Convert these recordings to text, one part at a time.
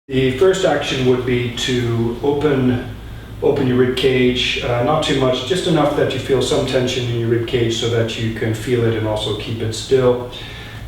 The first action would be to open your rib cage, not too much, just enough that you feel some tension in your rib cage so that you can feel it and also keep it still.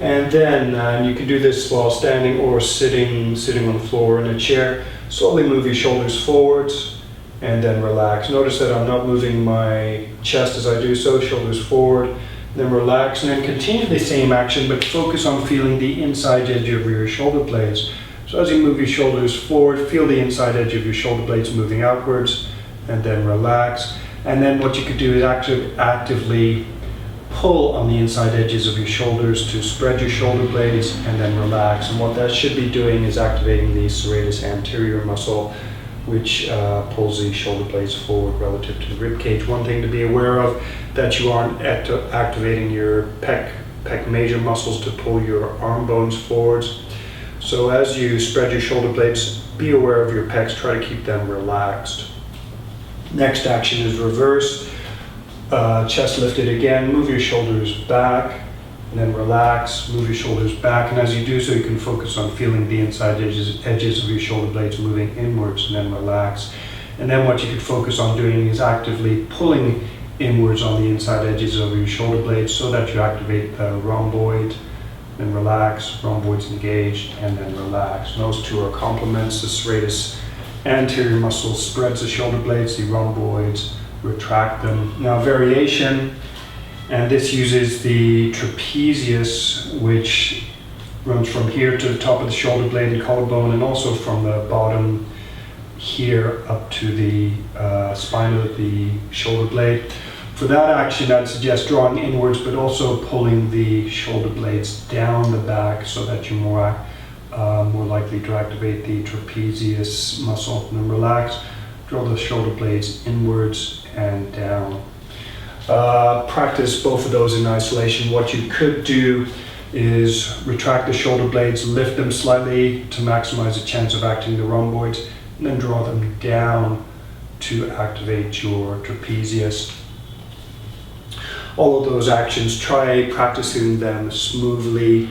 And then you can do this while standing or sitting on the floor in a chair. Slowly move your shoulders forwards and then relax. Notice that I'm not moving my chest as I do so, shoulders forward, then relax, and then continue the same action but focus on feeling the inside edge of your shoulder blades. So as you move your shoulders forward, feel the inside edge of your shoulder blades moving outwards, and then relax. And then what you could do is actively pull on the inside edges of your shoulders to spread your shoulder blades, and then relax. And what that should be doing is activating the serratus anterior muscle, which pulls the shoulder blades forward relative to the rib cage. One thing to be aware of, that you aren't activating your pec major muscles to pull your arm bones forwards. So as you spread your shoulder blades, be aware of your pecs, try to keep them relaxed. Next action is reverse. Chest lifted again, move your shoulders back, and then relax, move your shoulders back, and as you do so you can focus on feeling the inside edges of your shoulder blades moving inwards, and then relax. And then what you could focus on doing is actively pulling inwards on the inside edges of your shoulder blades so that you activate the rhomboid. Then relax, rhomboid's engaged, and then relax. And those two are complements. The serratus anterior muscle spreads the shoulder blades, the rhomboids retract them. Now variation, and this uses the trapezius, which runs from here to the top of the shoulder blade and collarbone, and also from the bottom here up to the spine of the shoulder blade. For that action, I'd suggest drawing inwards, but also pulling the shoulder blades down the back so that you're more likely to activate the trapezius muscle. And then relax, draw the shoulder blades inwards and down. Practice both of those in isolation. What you could do is retract the shoulder blades, lift them slightly to maximize the chance of activating the rhomboids, and then draw them down to activate your trapezius. All of those actions, try practicing them smoothly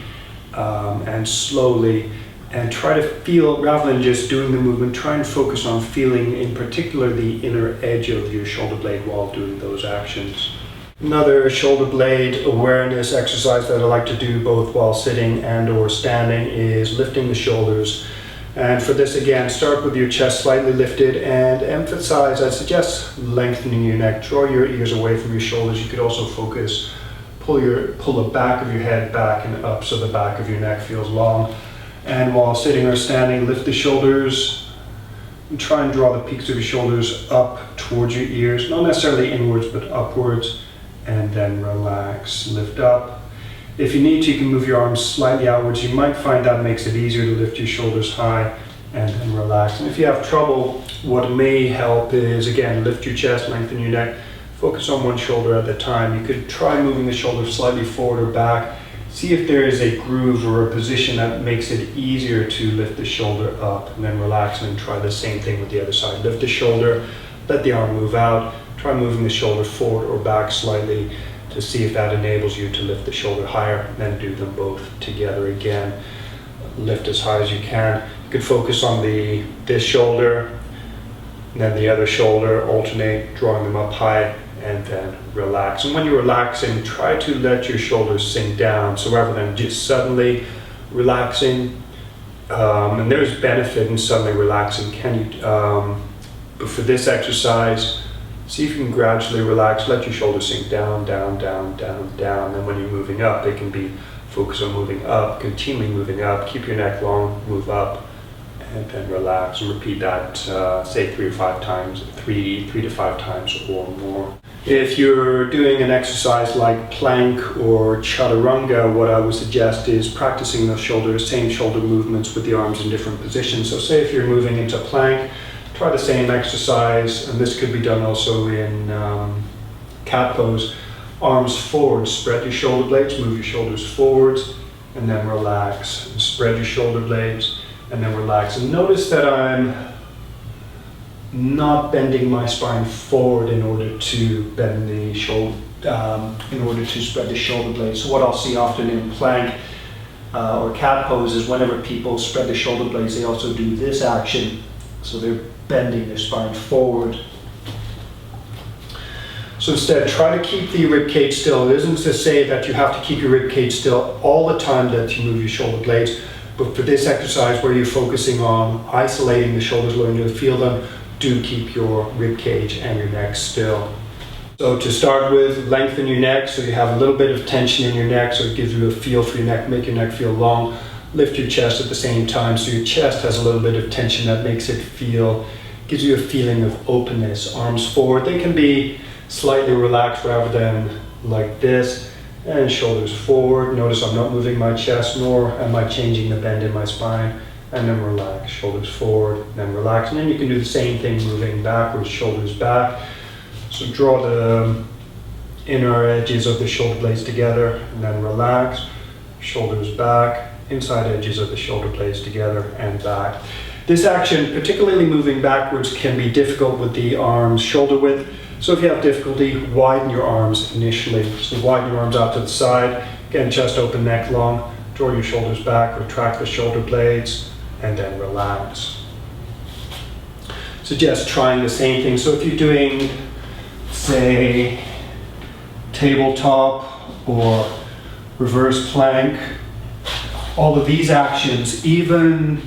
and slowly, and try to feel, rather than just doing the movement, try and focus on feeling in particular the inner edge of your shoulder blade while doing those actions. Another shoulder blade awareness exercise that I like to do both while sitting and or standing is lifting the shoulders. And for this, again, start with your chest slightly lifted and emphasize, I suggest lengthening your neck. Draw your ears away from your shoulders. You could also focus, pull the back of your head back and up so the back of your neck feels long. And while sitting or standing, lift the shoulders and try and draw the peaks of your shoulders up towards your ears, not necessarily inwards, but upwards, and then relax, lift up. If you need to, you can move your arms slightly outwards. You might find that makes it easier to lift your shoulders high and then relax. And if you have trouble, what may help is, again, lift your chest, lengthen your neck, focus on one shoulder at a time. You could try moving the shoulders slightly forward or back. See if there is a groove or a position that makes it easier to lift the shoulder up, and then relax, and then try the same thing with the other side. Lift the shoulder, let the arm move out, try moving the shoulder forward or back slightly, to see if that enables you to lift the shoulder higher, and then do them both together again. Lift as high as you can. You could focus on this shoulder, and then the other shoulder, alternate, drawing them up high, and then relax. And when you're relaxing, try to let your shoulders sink down. So rather than just suddenly relaxing, and there's benefit in suddenly relaxing, but for this exercise, see if you can gradually relax, let your shoulders sink down, down, down, down, down. And when you're moving up, they can be focus on moving up, continually moving up, keep your neck long, move up, and then relax. And repeat that, say 3 to 5 times or more. If you're doing an exercise like plank or chaturanga, what I would suggest is practicing those same shoulder movements with the arms in different positions. So say if you're moving into plank, try the same exercise, and this could be done also in cat pose. Arms forward, spread your shoulder blades, move your shoulders forwards, and then relax. And spread your shoulder blades, and then relax. And notice that I'm not bending my spine forward in order to bend the shoulder, in order to spread the shoulder blades. So what I'll see often in plank, or cat poses, whenever people spread the shoulder blades, they also do this action. So they're bending their spine forward. So instead, try to keep the rib cage still. It isn't to say that you have to keep your rib cage still all the time that you move your shoulder blades, but for this exercise where you're focusing on isolating the shoulders, learning to feel them, do keep your rib cage and your neck still. So to start with, lengthen your neck so you have a little bit of tension in your neck, so it gives you a feel for your neck, make your neck feel long. Lift your chest at the same time so your chest has a little bit of tension that makes it feel, gives you a feeling of openness. Arms forward, they can be slightly relaxed rather than like this, and shoulders forward. Notice I'm not moving my chest, nor am I changing the bend in my spine. And then relax, shoulders forward, then relax. And then you can do the same thing, moving backwards, shoulders back. So draw the inner edges of the shoulder blades together, and then relax, shoulders back, inside edges of the shoulder blades together and back. This action, particularly moving backwards, can be difficult with the arms shoulder width. So if you have difficulty, widen your arms initially. So widen your arms out to the side, again, chest open, neck long, draw your shoulders back, retract the shoulder blades, and then relax. Suggest trying the same thing. So if you're doing, say, tabletop or reverse plank, all of these actions, even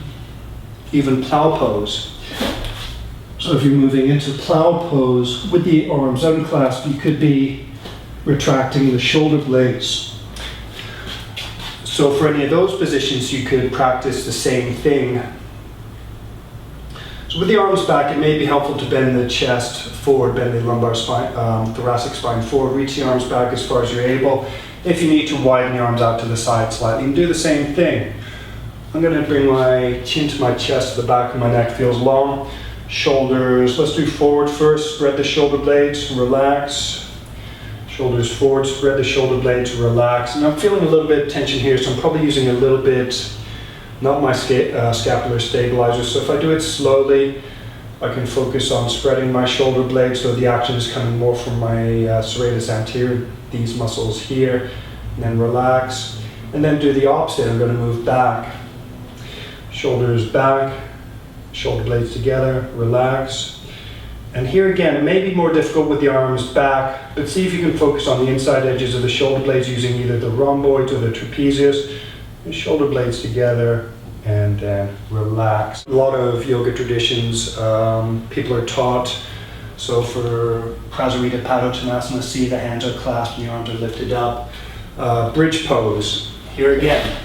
plow pose. So if you're moving into plow pose with the arms unclasped, you could be retracting the shoulder blades. So for any of those positions, you could practice the same thing. So with the arms back, it may be helpful to bend the chest forward, bend the lumbar spine, thoracic spine forward, reach the arms back as far as you're able. If you need to, widen the arms out to the side slightly and do the same thing. I'm going to bring my chin to my chest, the back of my neck feels long. Shoulders, let's do forward first, spread the shoulder blades, relax. Shoulders forward, spread the shoulder blades, relax. And I'm feeling a little bit of tension here, so I'm probably using a little bit, not my scapular stabilizer. So if I do it slowly, I can focus on spreading my shoulder blades so the action is coming more from my serratus anterior, these muscles here, and then relax. And then do the opposite, I'm going to move back. Shoulders back, shoulder blades together, relax. And here again, it may be more difficult with the arms back, but see if you can focus on the inside edges of the shoulder blades using either the rhomboids or the trapezius. The shoulder blades together, and then relax. A lot of yoga traditions, people are taught, so for Prasarita Padottanasana, see the hands are clasped and the arms are lifted up. Bridge pose, here again.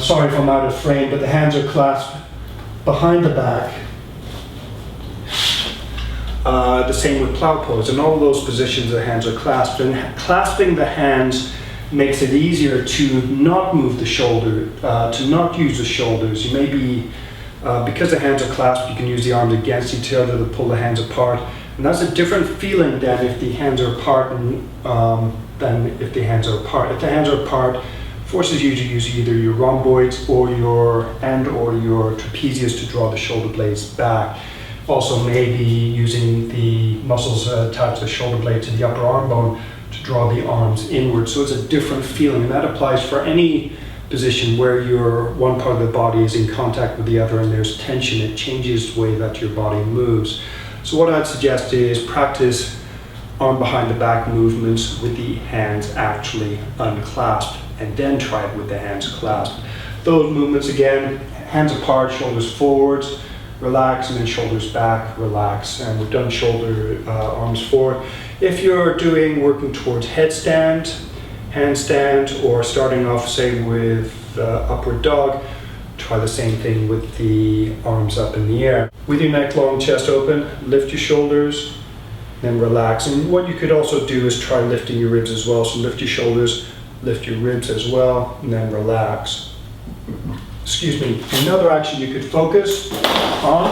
Sorry if I'm out of frame, but the hands are clasped behind the back. The same with plow pose. In all of those positions, the hands are clasped. And clasping the hands makes it easier to not move the shoulder, to not use the shoulders. You may be, because the hands are clasped, you can use the arms against each other to pull the hands apart. And that's a different feeling than if the hands are apart than if the hands are apart. If the hands are apart, forces you to use either your rhomboids or your trapezius to draw the shoulder blades back. Also maybe using the muscles attached to the shoulder blade to the upper arm bone to draw the arms inward. So it's a different feeling, and that applies for any position where your one part of the body is in contact with the other and there's tension. It changes the way that your body moves. So what I'd suggest is practice arm behind the back movements with the hands actually unclasped, and then try it with the hands clasped. Those movements again, hands apart, shoulders forwards, relax, and then shoulders back, relax. And we've done arms forward. If you're working towards headstand, handstand, or starting off, say, with upward dog, try the same thing with the arms up in the air. With your neck long, chest open, lift your shoulders, then relax. And what you could also do is try lifting your ribs as well. So lift your shoulders, lift your ribs as well, and then relax. Excuse me. Another action you could focus on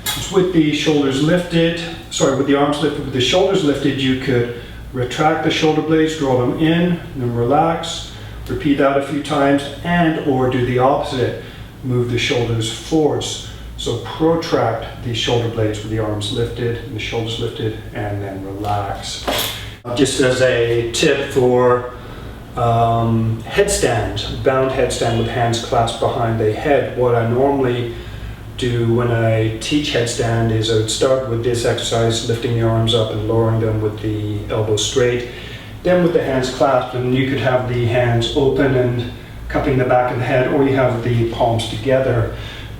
is with the shoulders lifted, with the arms lifted, with the shoulders lifted, you could retract the shoulder blades, draw them in, then relax. Repeat that a few times, and or do the opposite. Move the shoulders forwards. So protract the shoulder blades with the arms lifted and the shoulders lifted, and then relax. Just as a tip for headstand, bound headstand with hands clasped behind the head. What I normally do when I teach headstand is I would start with this exercise, lifting the arms up and lowering them with the elbows straight, then with the hands clasped, and you could have the hands open and cupping the back of the head, or you have the palms together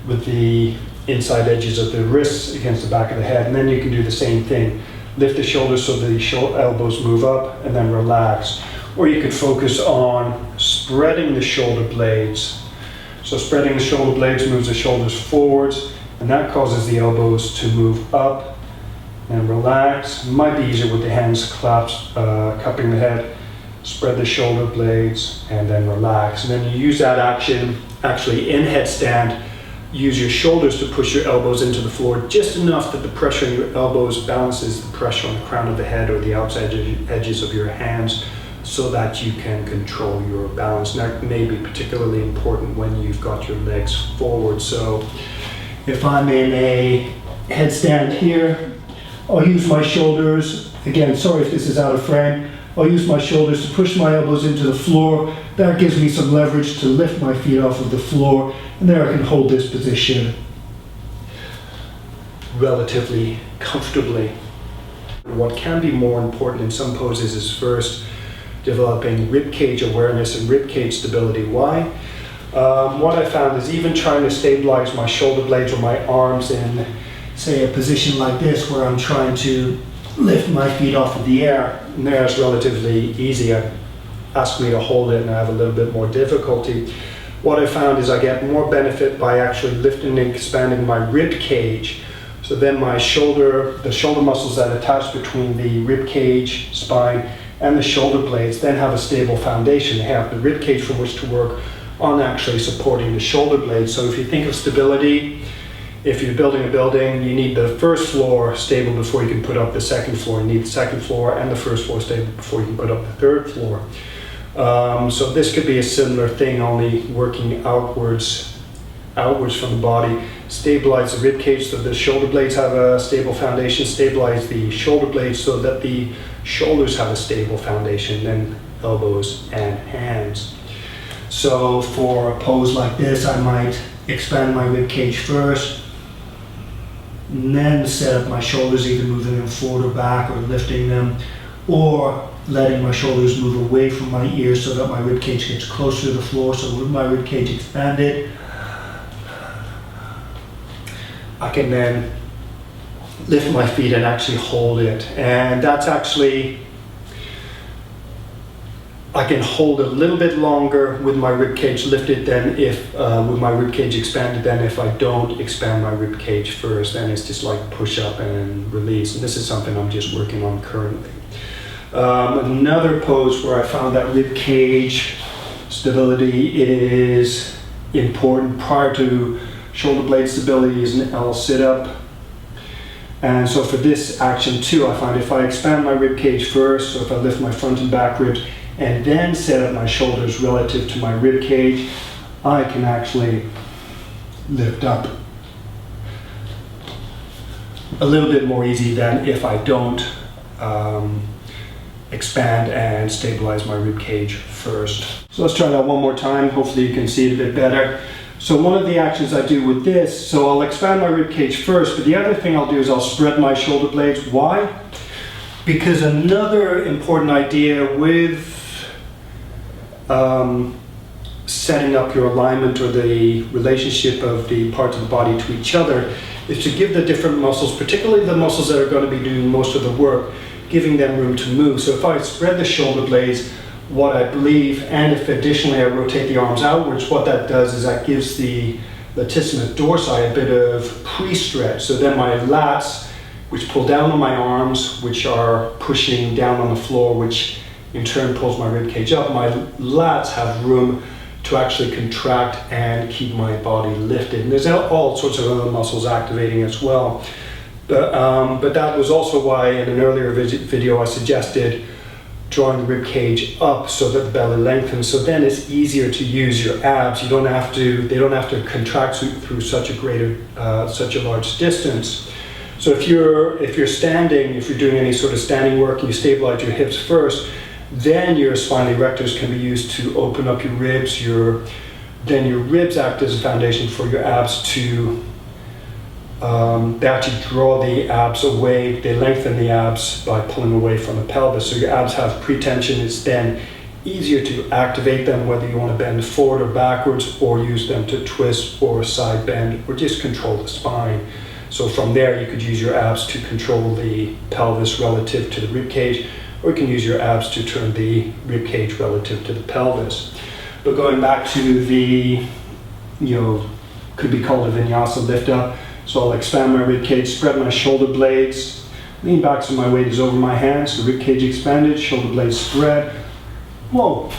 with the inside edges of the wrists against the back of the head, and then you can do the same thing. Lift the shoulders so the elbows move up and then relax. Or you could focus on spreading the shoulder blades. So spreading the shoulder blades moves the shoulders forwards, and that causes the elbows to move up and relax. It might be easier with the hands clasped, cupping the head. Spread the shoulder blades and then relax. And then you use that action actually in headstand. Use your shoulders to push your elbows into the floor just enough that the pressure on your elbows balances the pressure on the crown of the head or the outside edges of your hands, so that you can control your balance. And that may be particularly important when you've got your legs forward. So if I'm in a headstand here, I'll use my shoulders, again, sorry if this is out of frame, I'll use my shoulders to push my elbows into the floor. That gives me some leverage to lift my feet off of the floor, and there I can hold this position relatively comfortably. What can be more important in some poses is first developing ribcage awareness and ribcage stability. Why? What I found is even trying to stabilize my shoulder blades or my arms in, say, a position like this where I'm trying to lift my feet off of the air, and there it's relatively easy. Ask me to hold it and I have a little bit more difficulty. What I found is I get more benefit by actually lifting and expanding my rib cage. So then the shoulder muscles that attach between the rib cage, spine, and the shoulder blades then have a stable foundation. They have the rib cage from which to work on actually supporting the shoulder blades. So if you think of stability, if you're building a building, you need the first floor stable before you can put up the second floor. You need the second floor and the first floor stable before you can put up the third floor. So this could be a similar thing, only working outwards from the body. Stabilize the rib cage so the shoulder blades have a stable foundation. Stabilize the shoulder blades so that the shoulders have a stable foundation, then elbows and hands. So for a pose like this, I might expand my rib cage first, and then set up my shoulders, either moving them forward or back or lifting them, or letting my shoulders move away from my ears so that my rib cage gets closer to the floor. So with my rib cage expanded, I can then lift my feet and actually hold it. And that's actually, I can hold a little bit longer with my rib cage lifted than if, with my rib cage expanded, than if I don't expand my rib cage first. Then it's just like push up and release. And this is something I'm just working on currently. Another pose where I found that rib cage stability is important prior to shoulder blade stability is an L sit-up. And so for this action too, I find if I expand my rib cage first, so if I lift my front and back ribs and then set up my shoulders relative to my rib cage, I can actually lift up a little bit more easy than if I don't expand and stabilize my rib cage first. So let's try that one more time. Hopefully you can see it a bit better. So one of the actions I do with this, so I'll expand my rib cage first, but the other thing I'll do is I'll spread my shoulder blades. Why? Because another important idea with setting up your alignment or the relationship of the parts of the body to each other is to give the different muscles, particularly the muscles that are going to be doing most of the work, giving them room to move. So if I spread the shoulder blades, what I believe, and if additionally I rotate the arms outwards, what that does is that gives the latissimus dorsi a bit of pre-stretch. So then my lats, which pull down on my arms, which are pushing down on the floor, which in turn pulls my rib cage up, my lats have room to actually contract and keep my body lifted. And there's all sorts of other muscles activating as well. But that was also why in an earlier video I suggested drawing the rib cage up so that the belly lengthens. So then it's easier to use your abs. They don't have to contract through such a large distance. So if you're standing, if you're doing any sort of standing work, and you stabilize your hips first, Then your spine erectors can be used to open up your ribs. Then your ribs act as a foundation for your abs to, they actually draw the abs away. They lengthen the abs by pulling away from the pelvis. So your abs have pretension. It's then easier to activate them, whether you want to bend forward or backwards, or use them to twist or side bend, or just control the spine. So from there, you could use your abs to control the pelvis relative to the rib cage, or you can use your abs to turn the rib cage relative to the pelvis. But going back to the, could be called a vinyasa lift up. So I'll expand my rib cage, spread my shoulder blades, lean back so my weight is over my hands, the rib cage expanded, shoulder blades spread. Whoa.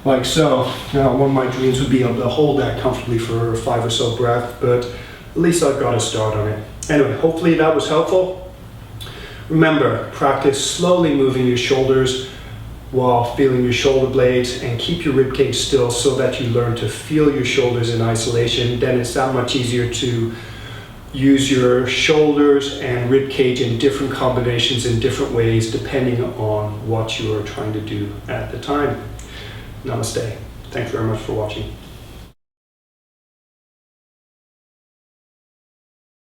Like so. Now, one of my dreams would be able to hold that comfortably for 5 or so breaths, but at least I've got a start on it. Anyway, hopefully that was helpful. Remember, practice slowly moving your shoulders while feeling your shoulder blades, and keep your rib cage still so that you learn to feel your shoulders in isolation. Then it's that much easier to use your shoulders and rib cage in different combinations in different ways depending on what you are trying to do at the time. Namaste. Thanks very much for watching.